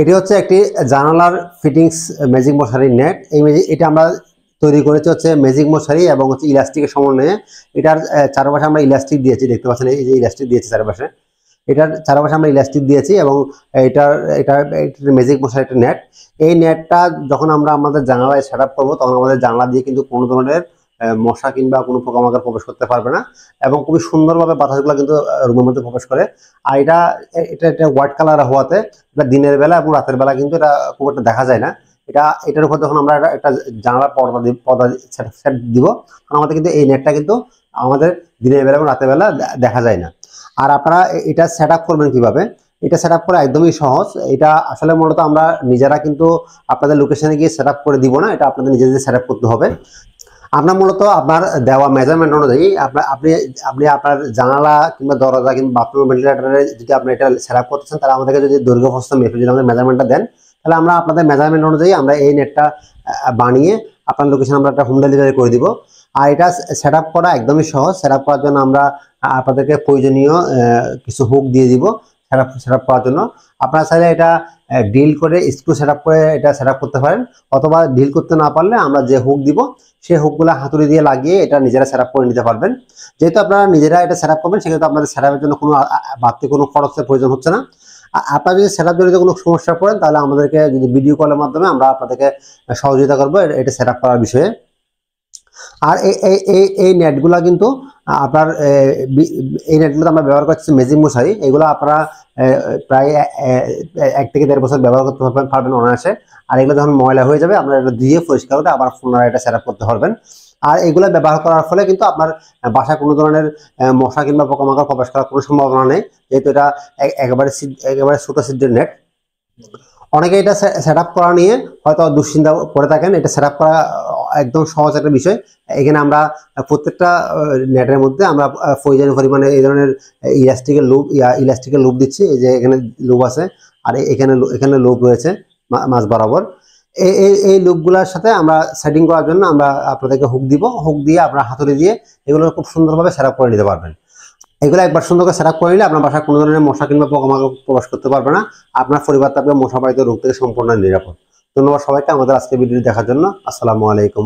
এটি হচ্ছে একটি জানালার ফিটিংস ম্যাজিক মশারির নেট। এটা আমরা তৈরি করেছি হচ্ছে ম্যাজিক মশারি এবং হচ্ছে ইলাস্টিকের সমন্বয়ে। এটার চারপাশে আমরা ইলাস্টিক দিয়েছি, দেখতে পাচ্ছেন এই যে ইলাস্টিক দিয়েছি চারপাশে। এটার চারপাশে আমরা ইলাস্টিক দিয়েছি এবং এটার ম্যাজিক মশারি একটা নেট। এই নেটটা যখন আমরা আমাদের জানালায় সেট আপ করবো তখন আমাদের জানালা দিয়ে কিন্তু কোনো ধরনের মশা কিংবা কোনো পোকামাকড় প্রবেশ করতে পারবে না এবং খুবই সুন্দরভাবে বাতাসগুলো কিন্তু রুমের মধ্যে প্রবেশ করে। আর এটা হোয়াইট কালার হওয়াতে এটা দিনের বেলা এবং রাতের বেলা কিন্তু এটা খুব একটা দেখা যায় না। এটার উপর যখন আমরা একটা জানালার পর্দা সেট দিব তখন আমাদের কিন্তু এই নেটটা কিন্তু আমাদের দিনের বেলা এবং রাতের বেলা দেখা যায় না। আর আপনারা এটা সেট আপ করবেন কিভাবে? এটা সেট আপ করা একদমই সহজ। এটা আসলে মূলত আমরা নিজেরা কিন্তু আপনাদের লোকেশনে গিয়ে সেট আপ করে দিব না, এটা আপনাদের নিজেদের সেট আপ করতে হবে। আপনার মূলত আপনার দেওয়া মেজারমেন্ট অনুযায়ী আপনি আপনার জানালা কিংবা দরজা কিংবা বাথরুম ভেন্টিলেটরে যদি আপনি এটা সেট আপ করতেছেন, তাহলে আমাদেরকে যদি দৈর্ঘ্য প্রস্থ মেপে যদি আমাদের মেজারমেন্টটা দেন, তাহলে আমরা আপনাদের মেজারমেন্ট অনুযায়ী আমরা এই নেটটা বানিয়ে আপনার লোকেশন আমরা একটা হোম ডেলিভারি করে দিব। আর এটা সেট আপ করা একদমই সহজ। সেট আপ করার জন্য আমরা আপনাদেরকে প্রয়োজনীয় কিছু হুক দিয়ে দিব সেট আপ করার জন্য। আপনারা চাইলে এটা ডিল করে স্ক্রু সেট আপ করে এটা সেট আপ করতে পারেন, অথবা ডিল করতে না পারলে আমরা যে হুক দিব সেই হুকগুলো হাতুড়ি দিয়ে লাগিয়ে এটা নিজেরা সেট আপ করে নিতে পারবেন। যেহেতু আপনারা নিজেরা এটা সেট আপ করবেন, সেক্ষেত্রে আপনাদের সেট আপের জন্য কোনো বাড়তি কোনো খরচের প্রয়োজন হচ্ছে না। আপনারা যদি সেট আপ জনিত কোনো সমস্যা পড়েন, তাহলে আমাদেরকে যদি ভিডিও কলের মাধ্যমে আমরা আপনাদেরকে সহযোগিতা করবো এটা সেট আপ করার বিষয়ে। আর এই নেটগুলো কিন্তু আপনার এই নেটগুলো আমরা ব্যবহার করছি ম্যাজিক মশারি। এগুলো আপনারা প্রায় 1 থেকে 1.5 বছর ব্যবহার করতে পারবেন অনায়াসে। আর এগুলো যখন ময়লা হয়ে যাবে আপনারা এটা দিয়ে পরিষ্কার করে আবার পুনরায় এটা সেট আপ করতে পারবেন। আর এগুলো ব্যবহার করার ফলে কিন্তু আপনার বাসায় কোনো ধরনের মশা কিংবা পোকামাকড় প্রবেশ করার কোনো সম্ভাবনা নেই, যেহেতু এটা একেবারে ছোট সিদ্ধের নেট। অনেকে এটা সেট আপ করা নিয়ে হয়তো দুশ্চিন্তা করে থাকেন। এটা সেট আপ করা একদম সহজ একটা বিষয়। এখানে আমরা প্রত্যেকটা নেটের মধ্যে আমরা প্রয়োজনীয় পরিমাণে এই ধরনের ইলাস্টিকের লুপ দিচ্ছি। এই যে এখানে লুপ আছে, আর এখানে লুপ রয়েছে মাঝ বরাবর। এই লুপগুলোর সাথে আমরা সেটিং করার জন্য আমরা আপনাদেরকে হুক দিব। হুক দিয়ে আপনার হাতুড়ি দিয়ে এগুলো খুব সুন্দরভাবে সেট আপ করে নিতে পারবেন। এগুলো একবার সুন্দর করে সেট আপ করে নিলে আপনার বাসায় কোনো ধরনের মশা কিংবা পোকামাকড় প্রবেশ করতে পারবে না। আপনার পরিবার থাকবে মশা বাহিত রোগ থেকে সম্পূর্ণ নিরাপদ। ধন্যবাদ সবাইকে আমাদের আজকে ভিডিওটি দেখার জন্য। আসসালামু আলাইকুম।